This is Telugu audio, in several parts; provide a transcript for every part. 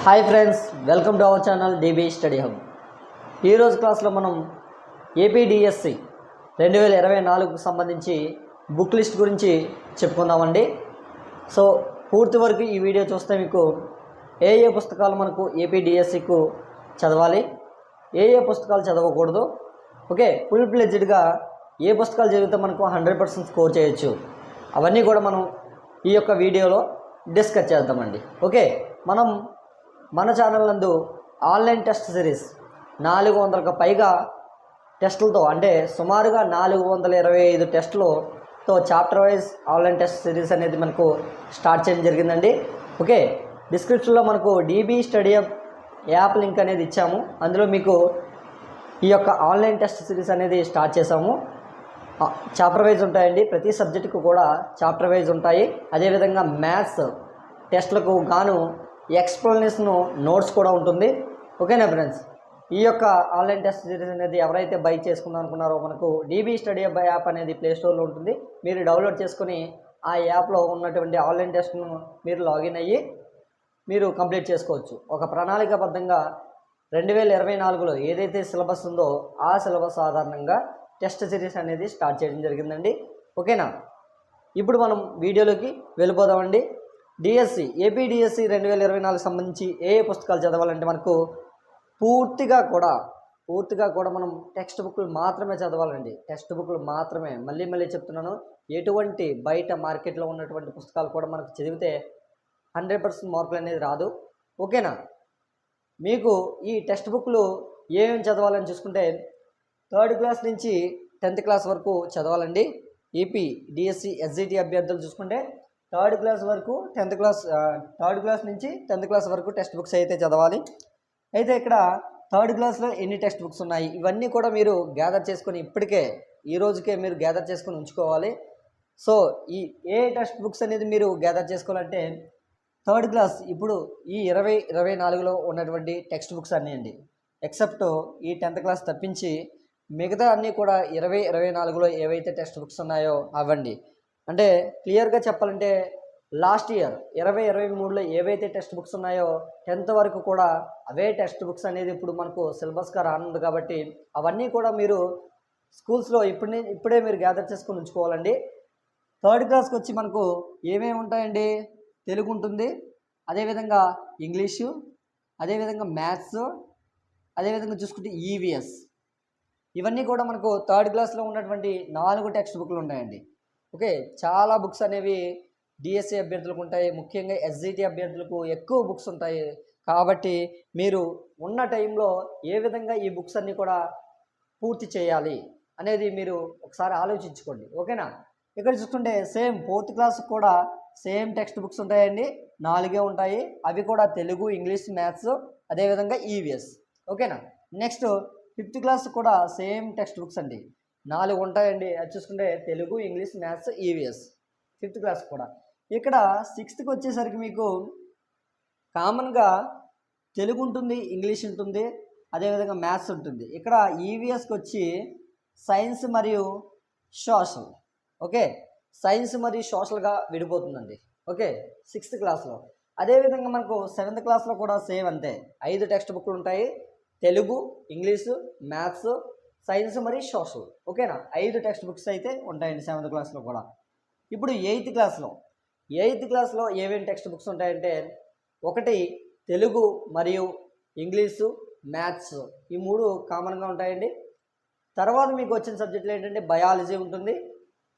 Hi friends, welcome to our channel DB study hub. ఈరోజు క్లాస్లో మనం ఏపీడిఎస్సి 2024కు సంబంధించి బుక్ లిస్ట్ గురించి చెప్పుకుందామండి. సో పూర్తి వరకు ఈ వీడియో చూస్తే మీకు ఏ పుస్తకాలు మనకు ఏపీడిఎస్సికు చదవాలి, ఏ పుస్తకాలు చదవకూడదు, ఓకే, ఫుల్ ప్లెడ్జ్డ్గా ఏ పుస్తకాలు చదివితే మనకు 100% స్కోర్ చేయొచ్చు, అవన్నీ కూడా మనం ఈ యొక్క వీడియోలో డిస్కస్ చేద్దామండి. ఓకే, మనం మన ఛానల్ నందు ఆన్లైన్ టెస్ట్ సిరీస్ 400కు పైగా టెస్టులతో, అంటే సుమారుగా 425 టెస్టులతో chapter wise online test series అనేది మనకు స్టార్ట్ చేయడం జరిగిందండి. ఓకే, డిస్క్రిప్షన్లో మనకు డీబీ స్టడీ యాప్ లింక్ అనేది ఇచ్చాము. అందులో మీకు ఈ యొక్క ఆన్లైన్ టెస్ట్ సిరీస్ అనేది స్టార్ట్ చేసాము. చాప్టర్ వైజ్ ఉంటాయండి, ప్రతి సబ్జెక్టుకు కూడా చాప్టర్ వైజ్ ఉంటాయి. అదేవిధంగా మ్యాథ్స్ టెస్ట్లకు గాను ఎక్స్ప్లెనేషన్ నోట్స్ కూడా ఉంటుంది. ఓకేనా ఫ్రెండ్స్, ఈ యొక్క ఆన్లైన్ టెస్ట్ సిరీస్ అనేది ఎవరైతే బై చేసుకుందాం అనుకున్నారో మనకు డీబీ స్టడీ యాప్ అనేది ప్లేస్టోర్లో ఉంటుంది. మీరు డౌన్లోడ్ చేసుకుని ఆ యాప్లో ఉన్నటువంటి ఆన్లైన్ టెస్ట్ను మీరు లాగిన్ అయ్యి మీరు కంప్లీట్ చేసుకోవచ్చు. ఒక ప్రణాళికాబద్ధంగా 2024లో ఏదైతే సిలబస్ ఉందో ఆ సిలబస్ ఆధారంగా టెస్ట్ సిరీస్ అనేది స్టార్ట్ చేయడం జరిగిందండి. ఓకేనా, ఇప్పుడు మనం వీడియోలోకి వెళ్ళిపోదామండి. డిఎస్సి ఏపీడిఎస్సి 2024 సంబంధించి ఏ పుస్తకాలు చదవాలంటే మనకు పూర్తిగా కూడా మనం టెక్స్ట్ బుక్లు మాత్రమే చదవాలండి. టెక్స్ట్ బుక్లు మాత్రమే, మళ్ళీ చెప్తున్నాను, ఎటువంటి బయట మార్కెట్లో ఉన్నటువంటి పుస్తకాలు కూడా మనకు చదివితే 100% మార్కులు అనేది రాదు. ఓకేనా, మీకు ఈ టెక్స్ట్ బుక్లు ఏమేమి చదవాలని చూసుకుంటే 3rd క్లాస్ నుంచి 10th క్లాస్ వరకు చదవాలండి. ఏపీ డిఎస్సి ఎస్జిటి అభ్యర్థులు చూసుకుంటే 3rd క్లాస్ వరకు 10th క్లాస్, 3rd క్లాస్ నుంచి 10th క్లాస్ వరకు టెక్స్ట్ బుక్స్ అయితే చదవాలి. అయితే ఇక్కడ 3rd క్లాస్లో ఎన్ని టెక్స్ట్ బుక్స్ ఉన్నాయి ఇవన్నీ కూడా మీరు గ్యాదర్ చేసుకొని ఇప్పటికే ఈ రోజుకే మీరు గ్యాదర్ చేసుకొని ఉంచుకోవాలి. సో ఈ ఏ టెక్స్ట్ బుక్స్ అనేది మీరు గ్యాదర్ చేసుకోవాలంటే 3rd క్లాస్ ఇప్పుడు ఈ 2024లో ఉన్నటువంటి టెక్స్ట్ బుక్స్ అన్నీ అండి, ఎక్సెప్ట్ ఈ 10th క్లాస్ తప్పించి మిగతా అన్నీ కూడా 2024లో ఏవైతే టెక్స్ట్ బుక్స్ ఉన్నాయో అవ్వండి. అంటే క్లియర్గా చెప్పాలంటే లాస్ట్ ఇయర్ 2023లో ఏవైతే టెక్స్ట్ బుక్స్ ఉన్నాయో 10th వరకు కూడా అవే టెక్స్ట్ బుక్స్ అనేది ఇప్పుడు మనకు సిలబస్గా రానుంది. కాబట్టి అవన్నీ కూడా మీరు స్కూల్స్లో ఇప్పుడే మీరు గ్యాదర్ చేసుకొని ఉంచుకోవాలండి. 3rd క్లాస్కి వచ్చి మనకు ఏమేమి ఉంటాయండి, తెలుగు ఉంటుంది, అదేవిధంగా ఇంగ్లీషు, అదేవిధంగా మ్యాథ్స్, అదేవిధంగా చూసుకుంటే ఈవీఎస్, ఇవన్నీ కూడా మనకు 3rd క్లాస్లో ఉన్నటువంటి 4 టెక్స్ట్ బుక్లు ఉన్నాయండి. ఓకే, చాలా బుక్స్ అనేవి డిఎస్సి అభ్యర్థులకు ఉంటాయి, ముఖ్యంగా ఎస్జిటి అభ్యర్థులకు ఎక్కువ బుక్స్ ఉంటాయి. కాబట్టి మీరు ఉన్న టైంలో ఏ విధంగా ఈ బుక్స్ అన్నీ కూడా పూర్తి చేయాలి అనేది మీరు ఒకసారి ఆలోచించుకోండి. ఓకేనా, ఇక్కడ చూసుకుంటే సేమ్ 4th క్లాస్ కూడా సేమ్ టెక్స్ట్ బుక్స్ ఉంటాయండి, 4 ఉంటాయి. అవి కూడా తెలుగు, ఇంగ్లీష్, మ్యాథ్స్, అదేవిధంగా ఈవీఎస్. ఓకేనా, నెక్స్ట్ 5th క్లాస్ కూడా సేమ్ టెక్స్ట్ బుక్స్ అండి, 4 ఉంటాయండి. అది చూసుకుంటే Telugu, English, maths, EVS 5th class కూడా. ఇక్కడ 6th వచ్చేసరికి మీకు కామన్గా తెలుగు ఉంటుంది, ఇంగ్లీష్ ఉంటుంది, అదేవిధంగా మ్యాథ్స్ ఉంటుంది. ఇక్కడ ఈవీఎస్కి వచ్చి సైన్స్ మరియు సోషల్. ఓకే, సైన్స్ మరియు సోషల్గా విడిపోతుందండి. ఓకే, 6th క్లాస్లో. అదేవిధంగా మనకు 7th క్లాస్లో కూడా సేమ్ అంతే, 5 టెక్స్ట్ బుక్లు ఉంటాయి, తెలుగు, ఇంగ్లీషు, మ్యాథ్స్, సైన్స్ మరియు సోషల్. ఓకేనా, 5 టెక్స్ట్ బుక్స్ అయితే ఉంటాయండి 7th క్లాస్లో కూడా. ఇప్పుడు 8th క్లాస్లో ఏమేమి టెక్స్ట్ బుక్స్ ఉంటాయంటే ఒకటి తెలుగు మరియు ఇంగ్లీషు, మ్యాథ్స్, ఈ 3 కామన్గా ఉంటాయండి. తర్వాత మీకు వచ్చిన సబ్జెక్టులు ఏంటంటే బయాలజీ ఉంటుంది,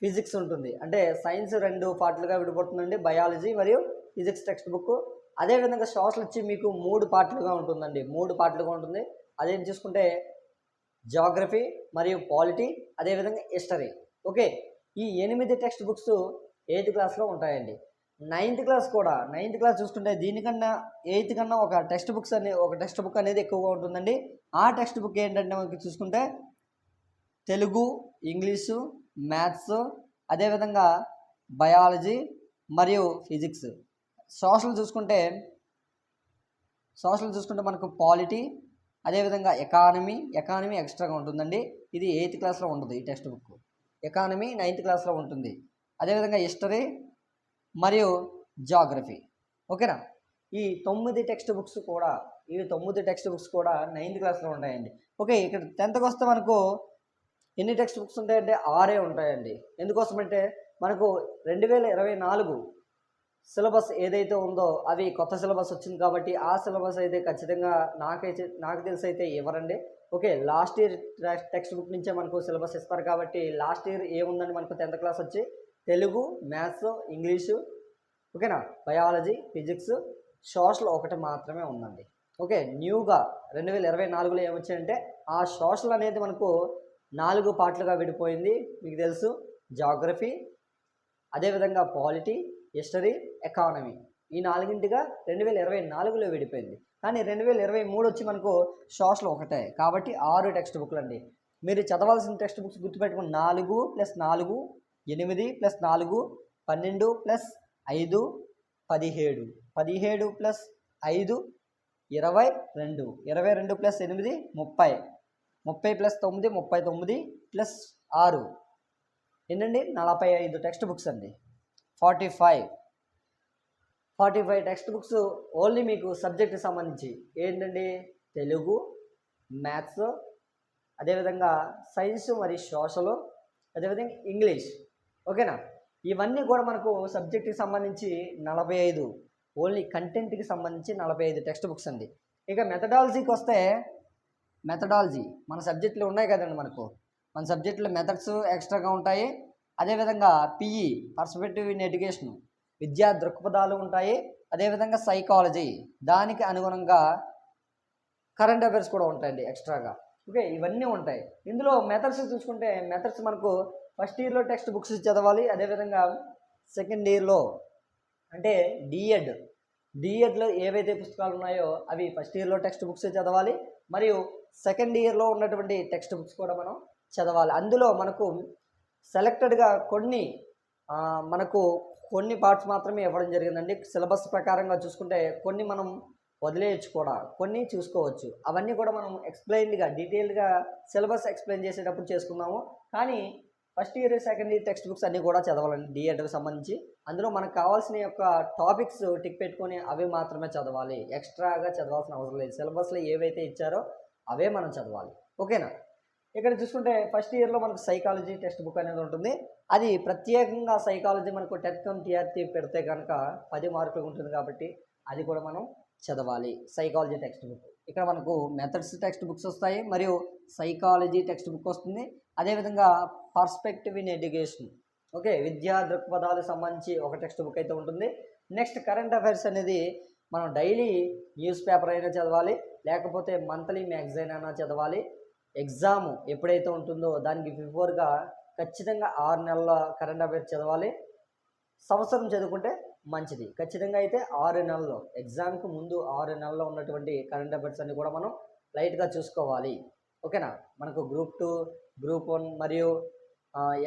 ఫిజిక్స్ ఉంటుంది. అంటే సైన్స్ 2 పార్ట్లుగా విడిపోతుందండి, బయాలజీ మరియు ఫిజిక్స్ టెక్స్ట్ బుక్. అదేవిధంగా సోషల్ వచ్చి మీకు 3 పార్ట్లుగా ఉంటుందండి, 3 పార్ట్లుగా ఉంటుంది. అదేం చూసుకుంటే జాగ్రఫీ మరియు పాలిటీ, అదేవిధంగా హిస్టరీ. ఓకే, ఈ 8 టెక్స్ట్ బుక్స్ 8th క్లాస్లో ఉంటాయండి. 9th క్లాస్ చూసుకుంటే దీనికన్నా 8th కన్నా ఒక టెక్స్ట్ బుక్ అనేది ఎక్కువగా ఉంటుందండి. ఆ టెక్స్ట్ బుక్ ఏంటంటే మనకి చూసుకుంటే తెలుగు, ఇంగ్లీషు, మ్యాథ్స్, అదేవిధంగా బయాలజీ మరియు ఫిజిక్స్. సోషల్ చూసుకుంటే మనకు పాలిటీ, అదేవిధంగా ఎకానమీ ఎక్స్ట్రాగా ఉంటుందండి. ఇది 8th క్లాస్లో ఉండదు ఈ టెక్స్ట్ బుక్. ఎకానమీ 9th క్లాస్లో ఉంటుంది. అదేవిధంగా హిస్టరీ మరియు జాగ్రఫీ. ఓకేనా, ఈ 9 టెక్స్ట్ బుక్స్ కూడా 9 క్లాస్లో ఉంటాయండి. ఓకే, ఇక్కడ 10th వస్తే మనకు ఎన్ని టెక్స్ట్ బుక్స్ ఉంటాయంటే 6 ఉంటాయండి. ఎందుకోసమంటే మనకు 2024 సిలబస్ ఏదైతే ఉందో అవి కొత్త సిలబస్ వచ్చింది కాబట్టి ఆ సిలబస్ అయితే ఖచ్చితంగా నాకు తెలిసి అయితే ఇవ్వరండి. Okay, last year text book నుంచే మనకు సిలబస్ ఇస్తారు కాబట్టి లాస్ట్ ఇయర్ ఏముందండి మనకు 10th క్లాస్ వచ్చి తెలుగు, మ్యాథ్స్, ఇంగ్లీషు, ఓకేనా, బయాలజీ, ఫిజిక్స్, సోషల్ ఒకటి మాత్రమే ఉందండి. ఓకే, న్యూగా 2024లో ఏమొచ్చాయంటే ఆ సోషల్ అనేది మనకు 4 పార్ట్లుగా విడిపోయింది. మీకు తెలుసు, జాగ్రఫీ, అదేవిధంగా పాలిటీ, హిస్టరీ, ఎకానమీ, ఈ 4గా 2024లో విడిపోయింది. కానీ 2023 వచ్చి మనకు సోషల్ ఒకటే కాబట్టి 6 టెక్స్ట్ బుక్లు అండి. మీరు చదవాల్సిన టెక్స్ట్ బుక్స్ గుర్తుపెట్టుకుని 4 + 4 8 + 4 12 + 5 17 17 + 5 22 22 + 8 30 30 + 9 39 + 6 ఏంటండి 45 టెక్స్ట్ బుక్స్ అండి. 45 టెక్స్ట్ బుక్స్ ఓన్లీ మీకు సబ్జెక్ట్కి సంబంధించి ఏంటండి తెలుగు, మ్యాథ్స్, అదేవిధంగా సైన్స్ మరియు సోషల్, అదేవిధంగా ఇంగ్లీష్. ఓకేనా, ఇవన్నీ కూడా మనకు సబ్జెక్ట్కి సంబంధించి 45 ఓన్లీ కంటెంట్కి సంబంధించి 45 టెక్స్ట్ బుక్స్ అండి. ఇక మెథడాలజీకి వస్తే మెథడాలజీ మన సబ్జెక్టులు ఉన్నాయి కదండి. మన సబ్జెక్టులో మెథడ్స్ ఎక్స్ట్రాగా ఉంటాయి. అదేవిధంగా పిఈ పర్స్పెక్టివ్ ఇన్ ఎడ్యుకేషన్ విద్యా దృక్పథాలు ఉంటాయి. అదేవిధంగా సైకాలజీ దానికి అనుగుణంగా కరెంట్ అఫైర్స్ కూడా ఉంటాయండి ఎక్స్ట్రాగా. ఓకే, ఇవన్నీ ఉంటాయి. ఇందులో మెథడ్స్ చూసుకుంటే మెథడ్స్ మనకు ఫస్ట్ ఇయర్లో టెక్స్ట్ బుక్స్ చదవాలి. అదేవిధంగా సెకండ్ ఇయర్లో అంటే డిఎడ్లో ఏవైతే పుస్తకాలు ఉన్నాయో అవి ఫస్ట్ ఇయర్లో టెక్స్ట్ బుక్స్ చదవాలి. మరియు సెకండ్ ఇయర్లో ఉన్నటువంటి టెక్స్ట్ బుక్స్ కూడా మనం చదవాలి. అందులో మనకు సెలెక్టెడ్గా కొన్ని పార్ట్స్ మాత్రమే ఇవ్వడం జరిగిందండి. సిలబస్ ప్రకారంగా చూసుకుంటే కొన్ని మనం వదిలేయచ్చు కూడా, కొన్ని చూసుకోవచ్చు. అవన్నీ కూడా మనం ఎక్స్ప్లెయిన్డ్గా డీటెయిల్డ్గా సిలబస్ ఎక్స్ప్లెయిన్ చేసేటప్పుడు చేసుకున్నాము. కానీ first year second year text books అన్నీ కూడా చదవాలండి డిఎడ్కి సంబంధించి. అందులో మనకు కావాల్సిన యొక్క టాపిక్స్ టిక్ పెట్టుకొని అవి మాత్రమే చదవాలి. ఎక్స్ట్రాగా చదవాల్సిన అవసరం లేదు. సిలబస్లో ఏవైతే ఇచ్చారో అవే మనం చదవాలి. ఓకేనా, ఇక్కడ చూసుకుంటే ఫస్ట్ ఇయర్లో మనకు సైకాలజీ టెక్స్ట్ బుక్ అనేది ఉంటుంది. అది ప్రత్యేకంగా సైకాలజీ మనకు టెట్ టీఆర్టీ పెడితే కనుక 10 మార్కులు ఉంటుంది కాబట్టి అది కూడా మనం చదవాలి. సైకాలజీ టెక్స్ట్ బుక్ ఇక్కడ మనకు మెథడ్స్ టెక్స్ట్ బుక్స్ వస్తాయి మరియు సైకాలజీ టెక్స్ట్ బుక్ వస్తుంది. అదేవిధంగా పర్స్పెక్టివ్ ఇన్ ఎడ్యుకేషన్, ఓకే, విద్యా దృక్పథాలకు సంబంధించి ఒక టెక్స్ట్ బుక్ అయితే ఉంటుంది. నెక్స్ట్ కరెంట్ అఫైర్స్ అనేది మనం డైలీ న్యూస్ పేపర్ అయినా చదవాలి, లేకపోతే మంత్లీ మ్యాగజైన్ అయినా చదవాలి. ఎగ్జామ్ ఎప్పుడైతే ఉంటుందో దానికి బిఫోర్గా ఖచ్చితంగా 6 నెలల కరెంట్ అఫైర్స్ చదవాలి. సంవత్సరం చదువుకుంటే మంచిది. ఖచ్చితంగా అయితే 6 నెలల్లో ఎగ్జామ్కి ముందు 6 నెలల్లో ఉన్నటువంటి కరెంట్ అఫైర్స్ అన్ని కూడా మనం లైట్గా చూసుకోవాలి. ఓకేనా, మనకు గ్రూప్ 2, గ్రూప్ 1 మరియు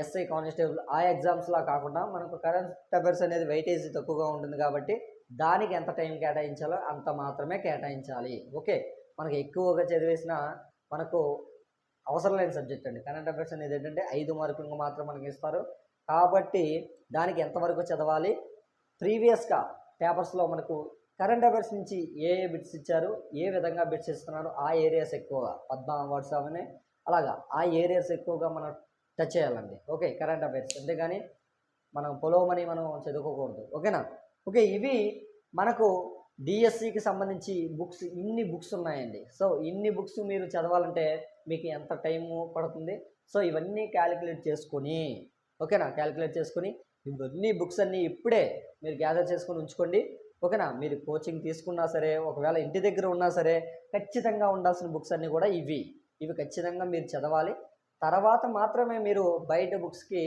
ఎస్ఐ కానిస్టేబుల్ ఆ ఎగ్జామ్స్లా కాకుండా మనకు కరెంట్ అఫైర్స్ అనేది వెయిటేజ్ తక్కువగా ఉంటుంది కాబట్టి దానికి ఎంత టైం కేటాయించాలో అంత మాత్రమే కేటాయించాలి. ఓకే, మనకు ఎక్కువగా చదివేసిన మనకు అవసరం లేని సబ్జెక్ట్ అండి. కరెంట్ అఫైర్స్ అనేది ఏంటంటే 5 మార్కులు మాత్రం మనకి ఇస్తారు కాబట్టి దానికి ఎంతవరకు చదవాలి, ప్రీవియస్గా పేపర్స్లో మనకు కరెంట్ అఫైర్స్ నుంచి ఏ బిట్స్ ఇచ్చారు, ఏ విధంగా బిట్స్ ఇస్తున్నారు, ఆ ఏరియాస్ ఎక్కువగా పద్మ అవార్డ్స్ అవన్నీ అలాగా ఆ ఏరియాస్ ఎక్కువగా మనం టచ్ చేయాలండి. ఓకే, కరెంట్ అఫైర్స్ అంతేగాని మనం పొలవమని మనం చదువుకోకూడదు. ఓకేనా, ఓకే, ఇవి మనకు డిఎస్సికి సంబంధించి ఇన్ని బుక్స్ ఉన్నాయండి. సో ఇన్ని బుక్స్ మీరు చదవాలంటే మీకు ఎంత టైము పడుతుంది. సో ఇవన్నీ క్యాలిక్యులేట్ చేసుకొని, ఓకేనా, క్యాలిక్యులేట్ చేసుకొని ఇవన్నీ బుక్స్ అన్నీ ఇప్పుడే మీరు గ్యాదర్ చేసుకొని ఉంచుకోండి. ఓకేనా, మీరు కోచింగ్ తీసుకున్నా సరే, ఒకవేళ ఇంటి దగ్గర ఉన్నా సరే ఖచ్చితంగా ఉండాల్సిన బుక్స్ అన్నీ కూడా ఇవి ఖచ్చితంగా మీరు చదవాలి. తర్వాత మాత్రమే మీరు బయట బుక్స్కి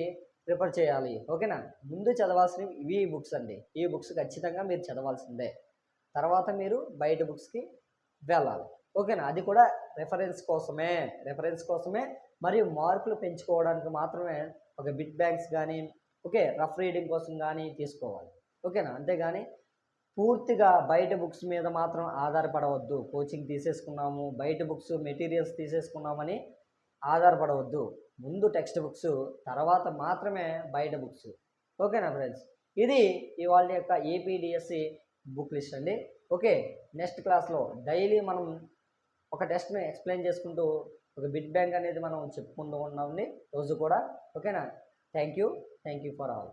ప్రిఫర్ చేయాలి. ఓకేనా, ముందు చదవాల్సినవి ఇవి బుక్స్ అండి. ఈ బుక్స్ ఖచ్చితంగా మీరు చదవాల్సిందే. తర్వాత మీరు బయట బుక్స్కి వెళ్ళాలి. ఓకేనా, అది కూడా రెఫరెన్స్ కోసమే మరియు మార్కులు పెంచుకోవడానికి మాత్రమే ఒక బిట్ బ్యాంక్స్ కానీ, ఓకే, రఫ్ రీడింగ్ కోసం కానీ తీసుకోవాలి. ఓకేనా, అంతేగాని పూర్తిగా బయట బుక్స్ మీద మాత్రం ఆధారపడవద్దు. కోచింగ్ తీసేసుకున్నాము, బయట బుక్స్ మెటీరియల్స్ తీసేసుకున్నామని ఆధారపడవద్దు. ముందు టెక్స్ట్ బుక్స్, తర్వాత మాత్రమే బయట బుక్స్. ఓకేనా ఫ్రెండ్స్, ఇది ఇవాళ యొక్క ఏపీడిఎస్సి బుక్ లిస్ట్ అండి. ఓకే, నెక్స్ట్ క్లాస్లో డైలీ మనం ఒక టెస్ట్ని ఎక్స్ప్లెయిన్ చేసుకుంటూ ఒక బిట్ బ్యాంక్ అనేది మనం చెప్పుకుంటూ ఉన్నామండి రోజు కూడా. ఓకేనా? Thank you for all.